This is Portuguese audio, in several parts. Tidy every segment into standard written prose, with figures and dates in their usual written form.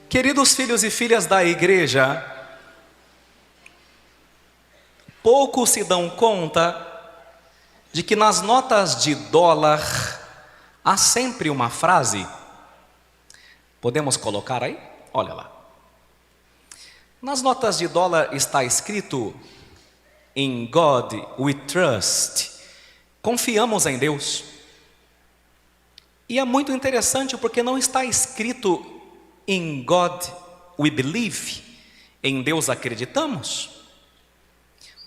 Queridos filhos e filhas da igreja, poucos se dão conta de que nas notas de dólar há sempre uma frase. Podemos colocar aí? Olha lá. Nas notas de dólar está escrito: In God we trust. Confiamos em Deus. E é muito interessante porque não está escrito In God we believe. Em Deus acreditamos.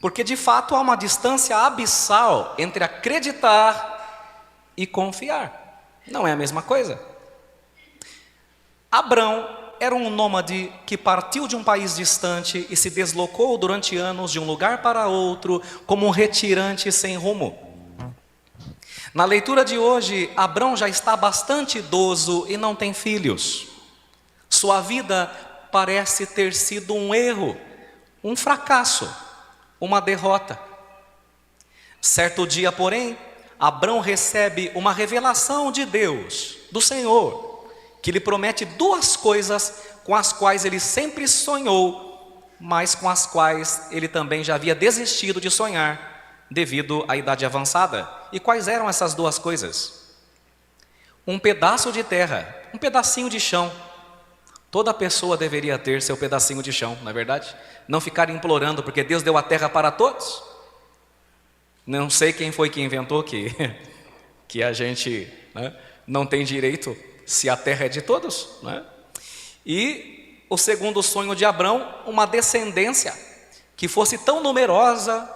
Porque de fato há uma distância abissal entre acreditar e confiar. Não é a mesma coisa. Abrão era um nômade que partiu de um país distante e se deslocou durante anos de um lugar para outro como um retirante sem rumo. Na leitura de hoje, Abrão já está bastante idoso e não tem filhos. Sua vida parece ter sido um erro, um fracasso, uma derrota. Certo dia, porém, Abrão recebe uma revelação de Deus, do Senhor, que lhe promete duas coisas com as quais ele sempre sonhou, mas com as quais ele também já havia desistido de sonhar, devido à idade avançada. E quais eram essas duas coisas? Um pedaço de terra, um pedacinho de chão. Toda pessoa deveria ter seu pedacinho de chão, não é verdade? Não ficar implorando, porque Deus deu a terra para todos. Não sei quem foi que inventou que a gente, né, não tem direito se a terra é de todos, né? E o segundo sonho de Abrão, uma descendência que fosse tão numerosa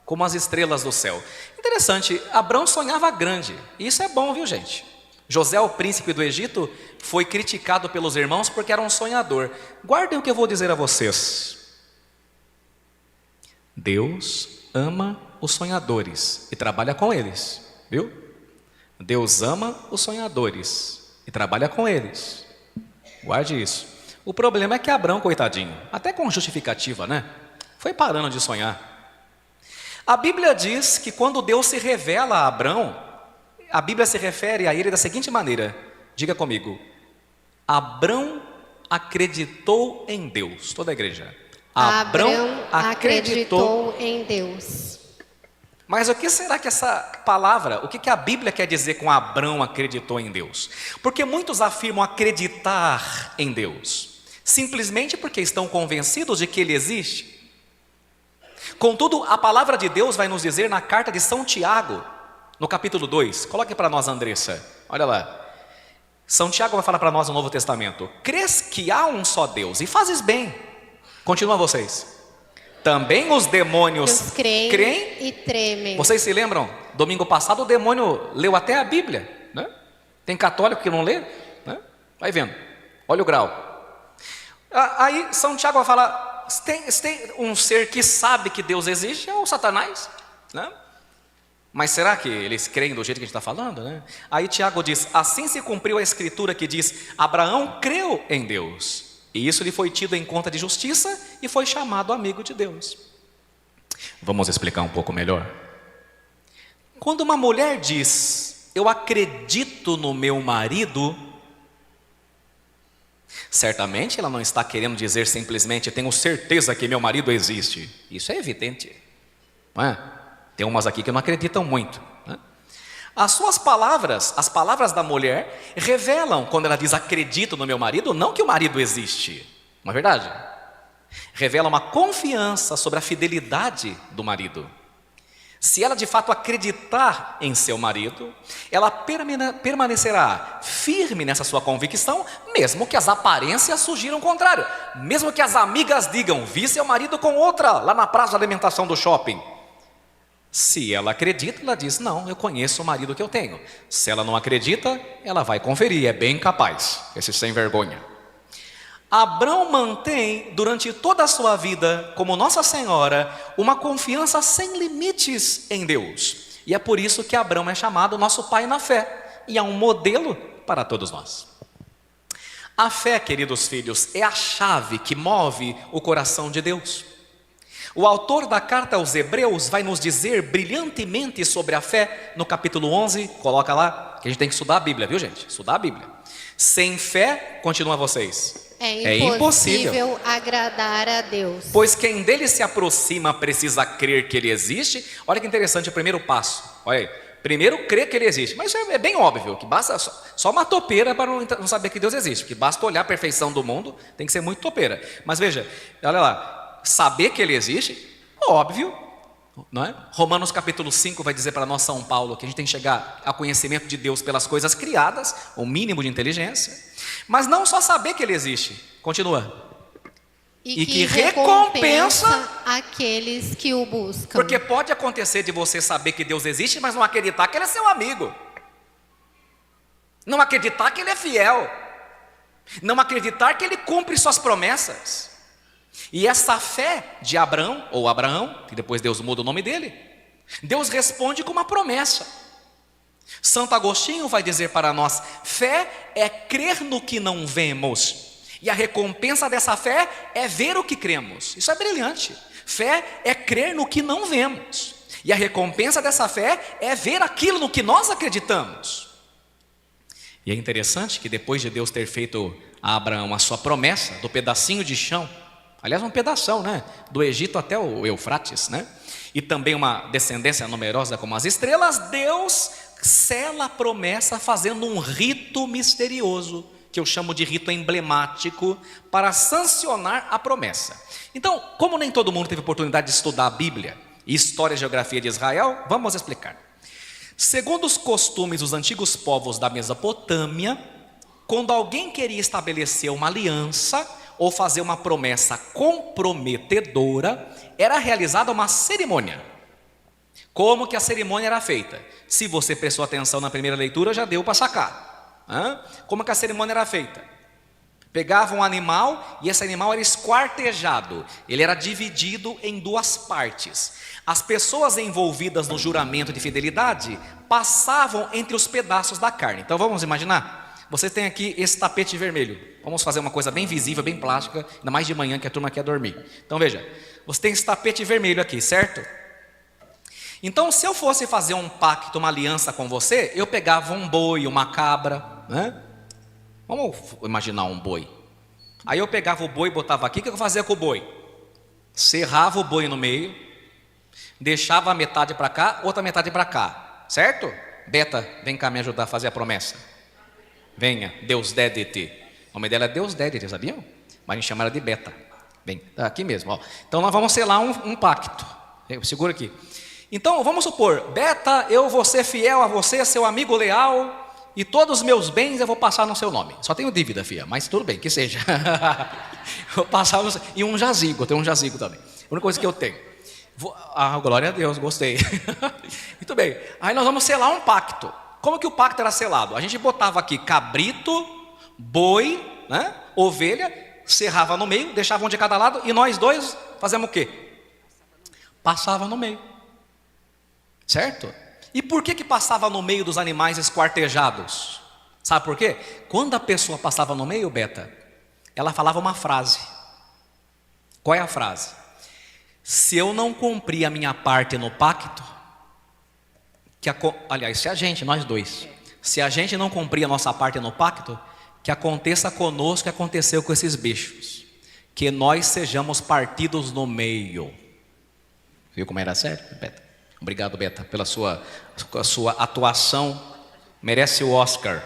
como as estrelas do céu. Interessante, Abrão sonhava grande, e isso é bom, viu, gente? José, o príncipe do Egito, foi criticado pelos irmãos porque era um sonhador. Guardem o que eu vou dizer a vocês. Deus ama os sonhadores e trabalha com eles, viu? Deus ama os sonhadores e trabalha com eles. Guarde isso. O problema é que Abrão, coitadinho, até com justificativa, né? Foi parando de sonhar. A Bíblia diz que quando Deus se revela a Abrão, a Bíblia se refere a ele da seguinte maneira. Diga comigo. Abrão acreditou em Deus. Toda a igreja. Abrão acreditou em Deus. Mas o que será que essa palavra, o que a Bíblia quer dizer com Abrão acreditou em Deus? Porque muitos afirmam acreditar em Deus, simplesmente porque estão convencidos de que Ele existe. Contudo, a palavra de Deus vai nos dizer na carta de São Tiago, no capítulo 2, coloque para nós, Andressa, olha lá. São Tiago vai falar para nós no Novo Testamento: crês que há um só Deus, e fazes bem. Continua vocês. Também os demônios creem e tremem. Vocês se lembram? Domingo passado o demônio leu até a Bíblia, né? Tem católico que não lê, né? Vai vendo, olha o grau. Aí São Tiago vai falar: tem um ser que sabe que Deus existe, é o Satanás, né? Mas será que eles creem do jeito que a gente está falando, né? Aí Tiago diz: assim se cumpriu a escritura que diz: Abraão creu em Deus, e isso lhe foi tido em conta de justiça, e foi chamado amigo de Deus. Vamos explicar um pouco melhor. Quando uma mulher diz: eu acredito no meu marido, certamente ela não está querendo dizer simplesmente: tenho certeza que meu marido existe. Isso é evidente, não é? Tem umas aqui que não acreditam muito, né? As suas palavras, as palavras da mulher, revelam, quando ela diz acredito no meu marido, não que o marido existe, não é verdade? Revela uma confiança sobre a fidelidade do marido. Se ela de fato acreditar em seu marido, ela permanecerá firme nessa sua convicção, mesmo que as aparências sugiram o contrário. Mesmo que as amigas digam: vi seu marido com outra lá na praça de alimentação do shopping. Se ela acredita, ela diz: não, eu conheço o marido que eu tenho. Se ela não acredita, ela vai conferir, é bem capaz, esse sem vergonha. Abrão mantém durante toda a sua vida, como Nossa Senhora, uma confiança sem limites em Deus. E é por isso que Abrão é chamado nosso pai na fé, e é um modelo para todos nós. A fé, queridos filhos, é a chave que move o coração de Deus. O autor da carta aos Hebreus vai nos dizer brilhantemente sobre a fé no capítulo 11, coloca lá, que a gente tem que estudar a Bíblia, viu, gente? Estudar a Bíblia. Sem fé, continua vocês, É impossível agradar a Deus. Pois quem dele se aproxima precisa crer que ele existe. Olha que interessante o primeiro passo. Olha aí. Primeiro, crer que ele existe. Mas isso é bem óbvio, que basta só uma topeira para não saber que Deus existe. Porque basta olhar a perfeição do mundo, tem que ser muito topeira. Mas veja, olha lá, saber que ele existe, óbvio, não é? Romanos capítulo 5 vai dizer para nós, São Paulo, que a gente tem que chegar ao conhecimento de Deus pelas coisas criadas, o mínimo de inteligência. Mas não só saber que ele existe, continua. E que recompensa aqueles que o buscam. Porque pode acontecer de você saber que Deus existe, mas não acreditar que ele é seu amigo. Não acreditar que ele é fiel. Não acreditar que ele cumpre suas promessas. E essa fé de Abraão, ou Abraão, que depois Deus muda o nome dele, Deus responde com uma promessa. Santo Agostinho vai dizer para nós: fé é crer no que não vemos, e a recompensa dessa fé é ver o que cremos. Isso é brilhante. Fé é crer no que não vemos, e a recompensa dessa fé é ver aquilo no que nós acreditamos. E é interessante que depois de Deus ter feito a Abraão a sua promessa do pedacinho de chão, aliás, um pedação, né? Do Egito até o Eufrates, né? E também uma descendência numerosa como as estrelas, Deus sela a promessa fazendo um rito misterioso, que eu chamo de rito emblemático, para sancionar a promessa. Então, como nem todo mundo teve oportunidade de estudar a Bíblia e história e geografia de Israel, vamos explicar. Segundo os costumes dos antigos povos da Mesopotâmia, quando alguém queria estabelecer uma aliança ou fazer uma promessa comprometedora, era realizada uma cerimônia. Como que a cerimônia era feita? Se você prestou atenção na primeira leitura, já deu para sacar. Como que a cerimônia era feita? Pegava um animal e esse animal era esquartejado. Ele era dividido em duas partes. As pessoas envolvidas no juramento de fidelidade passavam entre os pedaços da carne. Então vamos imaginar? Você tem aqui esse tapete vermelho. Vamos fazer uma coisa bem visível, bem plástica, ainda mais de manhã que a turma quer dormir. Então veja, você tem esse tapete vermelho aqui, certo? Então, se eu fosse fazer um pacto, uma aliança com você, eu pegava um boi, uma cabra, né? Vamos imaginar um boi. Aí eu pegava o boi e botava aqui, o que eu fazia com o boi? Serrava o boi no meio, deixava a metade para cá, outra metade para cá, certo? Beta, vem cá me ajudar a fazer a promessa. Venha, Deus Dédete. O nome dela é Deus Dédete, sabiam? Mas a gente chama ela de Beta. Vem, tá aqui mesmo, ó. Então nós vamos selar um pacto. Segura aqui. Então vamos supor, Beta, eu vou ser fiel a você, seu amigo leal, e todos os meus bens eu vou passar no seu nome. Só tenho dívida, filha, mas tudo bem, que seja. Vou passar no... E um jazigo, eu tenho um jazigo também. A única coisa que eu tenho. Glória a Deus, gostei. Muito bem, aí nós vamos selar um pacto. Como que o pacto era selado? A gente botava aqui cabrito, boi, né? Ovelha, serrava no meio, deixava um de cada lado, e nós dois fazemos o quê? Passava no meio. Certo? E por que passava no meio dos animais esquartejados? Sabe por quê? Quando a pessoa passava no meio, Beta, ela falava uma frase. Qual é a frase? Se eu não cumprir a minha parte no pacto, aliás, nós dois, se a gente não cumprir a nossa parte no pacto, que aconteça conosco o que aconteceu com esses bichos, que nós sejamos partidos no meio. Viu como era certo, Beta? Obrigado, Beta, pela sua atuação. Merece o Oscar.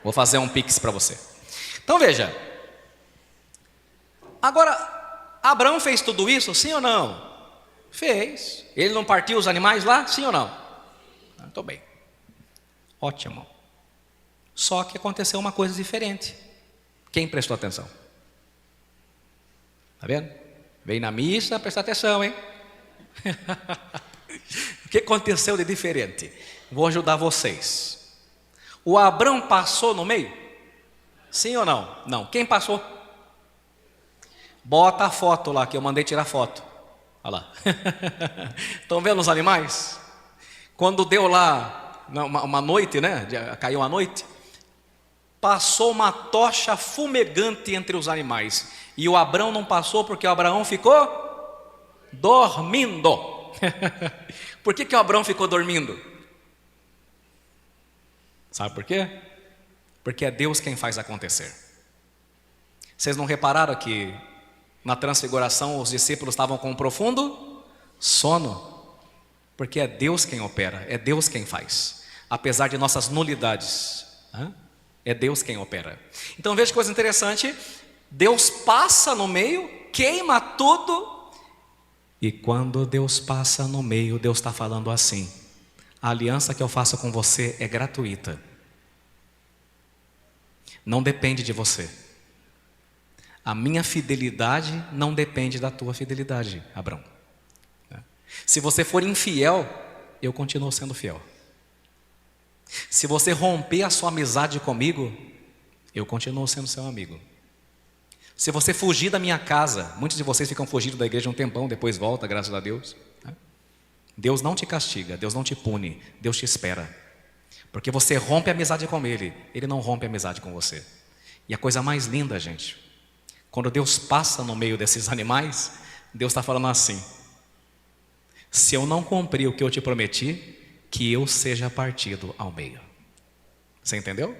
Vou fazer um pix para você. Então veja. Agora, Abraão fez tudo isso, sim ou não? Fez. Ele não partiu os animais lá, sim ou não? Estou bem. Ótimo. Só que aconteceu uma coisa diferente. Quem prestou atenção? Está vendo? Veio na missa, presta atenção, hein? O que aconteceu de diferente? Vou ajudar vocês. O Abrão passou no meio? Sim ou não? Não. Quem passou? Bota a foto lá, que eu mandei tirar foto. Olha lá. Estão vendo os animais? Quando deu lá uma noite, né? Caiu a noite. Passou uma tocha fumegante entre os animais. E o Abrão não passou porque o Abraão ficou dormindo. Por que o Abrão ficou dormindo? Sabe por quê? Porque é Deus quem faz acontecer. Vocês não repararam que na transfiguração os discípulos estavam com um profundo sono? Porque é Deus quem opera, é Deus quem faz. Apesar de nossas nulidades, é Deus quem opera. Então veja que coisa interessante, Deus passa no meio, queima tudo, e quando Deus passa no meio, Deus está falando assim: a aliança que eu faço com você é gratuita, não depende de você. A minha fidelidade não depende da tua fidelidade, Abraão. Se você for infiel, eu continuo sendo fiel. Se você romper a sua amizade comigo, eu continuo sendo seu amigo. Se você fugir da minha casa, muitos de vocês ficam fugindo da igreja um tempão, depois volta, graças a Deus. Deus não te castiga, Deus não te pune, Deus te espera. Porque você rompe a amizade com Ele, Ele não rompe a amizade com você. E a coisa mais linda, gente, quando Deus passa no meio desses animais, Deus está falando assim: se eu não cumprir o que eu te prometi, que eu seja partido ao meio. Você entendeu?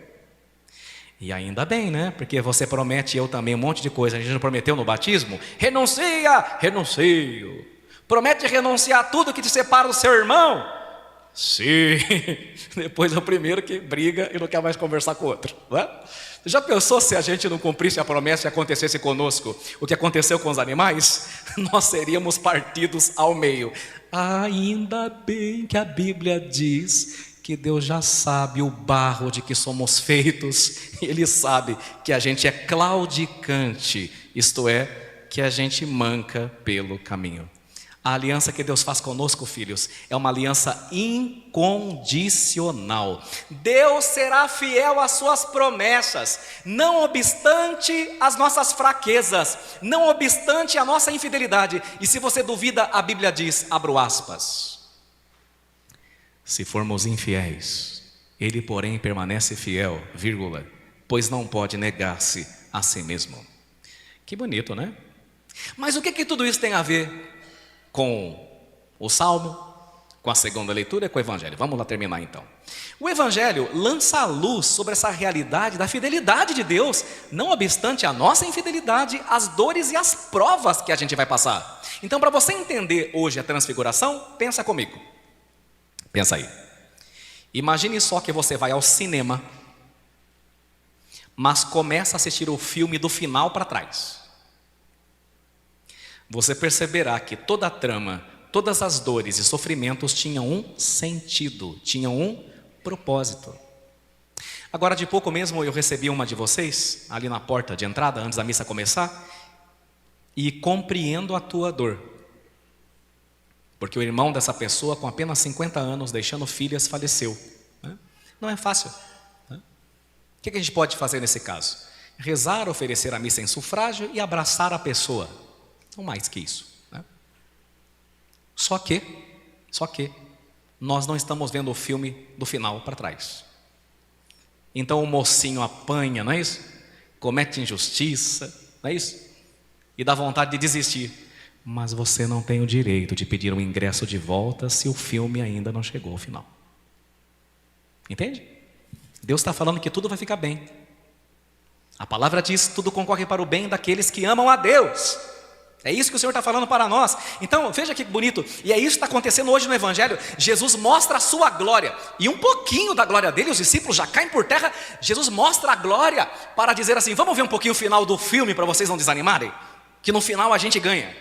E ainda bem, né? Porque você promete, eu também, um monte de coisa. A gente não prometeu no batismo? Renuncia, renuncio. Promete renunciar a tudo que te separa do seu irmão? Sim. Depois é o primeiro que briga e não quer mais conversar com o outro, não é? Já pensou se a gente não cumprisse a promessa e acontecesse conosco o que aconteceu com os animais? Nós seríamos partidos ao meio. Ainda bem que a Bíblia diz que Deus já sabe o barro de que somos feitos. Ele sabe que a gente é claudicante, isto é, que a gente manca pelo caminho. A aliança que Deus faz conosco, filhos, é uma aliança incondicional. Deus será fiel às suas promessas, não obstante as nossas fraquezas, não obstante a nossa infidelidade. E se você duvida, a Bíblia diz, abro aspas: se formos infiéis, Ele porém permanece fiel, vírgula, pois não pode negar-se a si mesmo. Que bonito, né? Mas o que tudo isso tem a ver com o Salmo, com a segunda leitura e com o Evangelho? Vamos lá terminar então. O Evangelho lança a luz sobre essa realidade da fidelidade de Deus, não obstante a nossa infidelidade, as dores e as provas que a gente vai passar. Então, para você entender hoje a transfiguração, pensa comigo. Pensa aí. Imagine só que você vai ao cinema, mas começa a assistir o filme do final para trás. Você perceberá que toda a trama, todas as dores e sofrimentos tinham um sentido, tinham um propósito. Agora de pouco mesmo eu recebi uma de vocês, ali na porta de entrada, antes da missa começar, e compreendo a tua dor. Porque o irmão dessa pessoa, com apenas 50 anos, deixando filhas, faleceu. Não é fácil. O que a gente pode fazer nesse caso? Rezar, oferecer a missa em sufrágio e abraçar a pessoa. Não mais que isso, né? Só que nós não estamos vendo o filme do final para trás. Então o mocinho apanha, não é isso? Comete injustiça, não é isso? E dá vontade de desistir. Mas você não tem o direito de pedir um ingresso de volta se o filme ainda não chegou ao final. Entende? Deus está falando que tudo vai ficar bem. A palavra diz: tudo concorre para o bem daqueles que amam a Deus. É isso que o Senhor está falando para nós. Então, veja que bonito. E é isso que está acontecendo hoje no Evangelho. Jesus mostra a sua glória. E um pouquinho da glória dele, os discípulos já caem por terra. Jesus mostra a glória para dizer assim: vamos ver um pouquinho o final do filme para vocês não desanimarem? Que no final a gente ganha.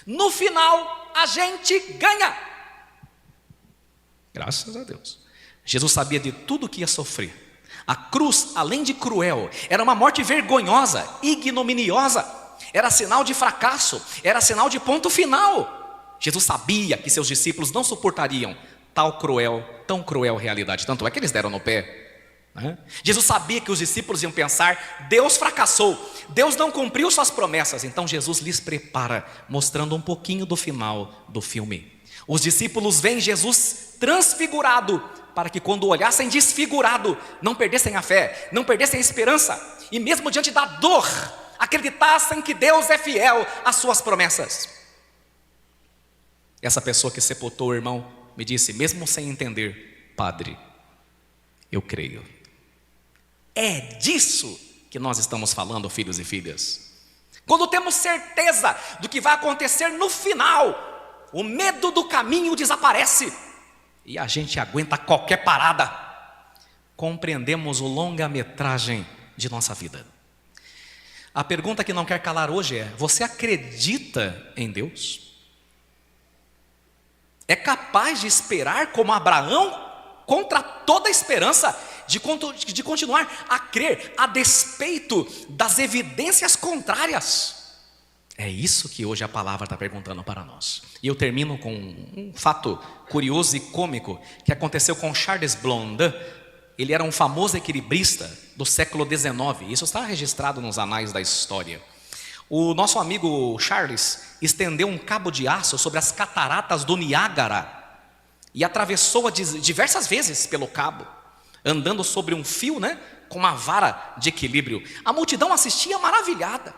No final a gente ganha. Graças a Deus. Jesus sabia de tudo que ia sofrer. A cruz, além de cruel, era uma morte vergonhosa, ignominiosa. Era sinal de fracasso, era sinal de ponto final. Jesus sabia que seus discípulos não suportariam tão cruel realidade. Tanto é que eles deram no pé, né? Jesus sabia que os discípulos iam pensar: Deus fracassou, Deus não cumpriu suas promessas. Então Jesus lhes prepara, mostrando um pouquinho do final do filme. Os discípulos veem Jesus transfigurado, para que quando olhassem desfigurado, não perdessem a fé, não perdessem a esperança. E mesmo diante da dor, acreditassem que Deus é fiel às suas promessas. Essa pessoa que sepultou o irmão me disse, mesmo sem entender: padre, eu creio. É disso que nós estamos falando, filhos e filhas. Quando temos certeza do que vai acontecer no final, o medo do caminho desaparece e a gente aguenta qualquer parada. Compreendemos o longa-metragem de nossa vida. A pergunta que não quer calar hoje é: você acredita em Deus? É capaz de esperar como Abraão, contra toda a esperança, de continuar a crer, a despeito das evidências contrárias? É isso que hoje a palavra está perguntando para nós. E eu termino com um fato curioso e cômico que aconteceu com Charles Blondin. Ele era um famoso equilibrista do século XIX. Isso está registrado nos anais da história. O nosso amigo Charles estendeu um cabo de aço sobre as cataratas do Niágara e atravessou-a diversas vezes pelo cabo, andando sobre um fio, com uma vara de equilíbrio. A multidão assistia maravilhada.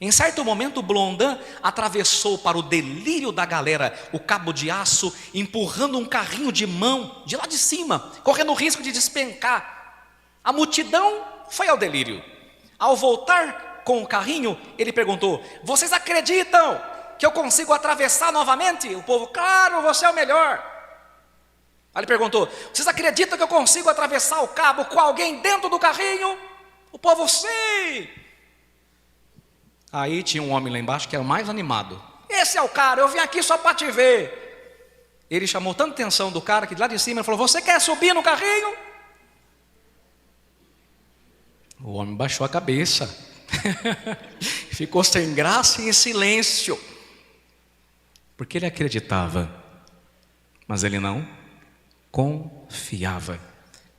Em certo momento, Blondin atravessou, para o delírio da galera, o cabo de aço, empurrando um carrinho de mão de lá de cima, correndo o risco de despencar. A multidão foi ao delírio. Ao voltar com o carrinho, ele perguntou: vocês acreditam que eu consigo atravessar novamente? O povo: claro, você é o melhor. Aí ele perguntou: vocês acreditam que eu consigo atravessar o cabo com alguém dentro do carrinho? O povo: sim. Aí tinha um homem lá embaixo que era o mais animado. Esse é o cara, eu vim aqui só para te ver. Ele chamou tanta atenção do cara que lá de cima ele falou: você quer subir no carrinho? O homem baixou a cabeça. Ficou sem graça e em silêncio. Porque ele acreditava, mas ele não confiava.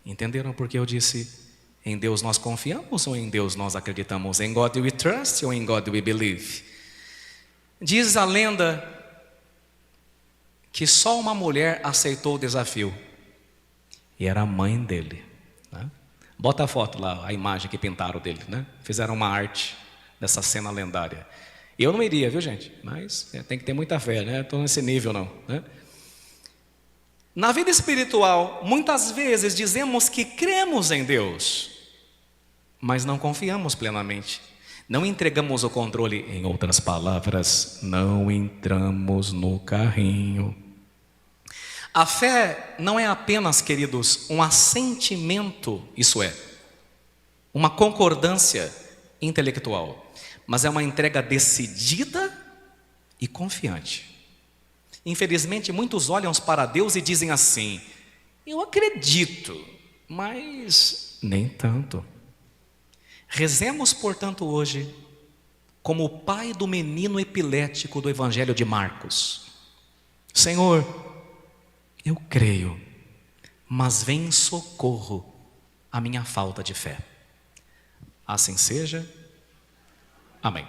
Entenderam por que eu disse: em Deus nós confiamos ou em Deus nós acreditamos? Em God we trust ou em God we believe? Diz a lenda que só uma mulher aceitou o desafio, e era a mãe dele. Bota a foto lá, a imagem que pintaram dele, Fizeram uma arte dessa cena lendária. Eu não iria, viu, gente? Mas tem que ter muita fé, Estou nesse nível não, Na vida espiritual, muitas vezes dizemos que cremos em Deus, mas não confiamos plenamente. Não entregamos o controle. Em outras palavras, não entramos no carrinho. A fé não é apenas, queridos, um assentimento, isso é, uma concordância intelectual, mas é uma entrega decidida e confiante. Infelizmente, muitos olham para Deus e dizem assim: eu acredito, mas nem tanto. Rezemos, portanto, hoje como o pai do menino epilético do Evangelho de Marcos: Senhor, eu creio, mas vem em socorro à minha falta de fé. Assim seja. Amém.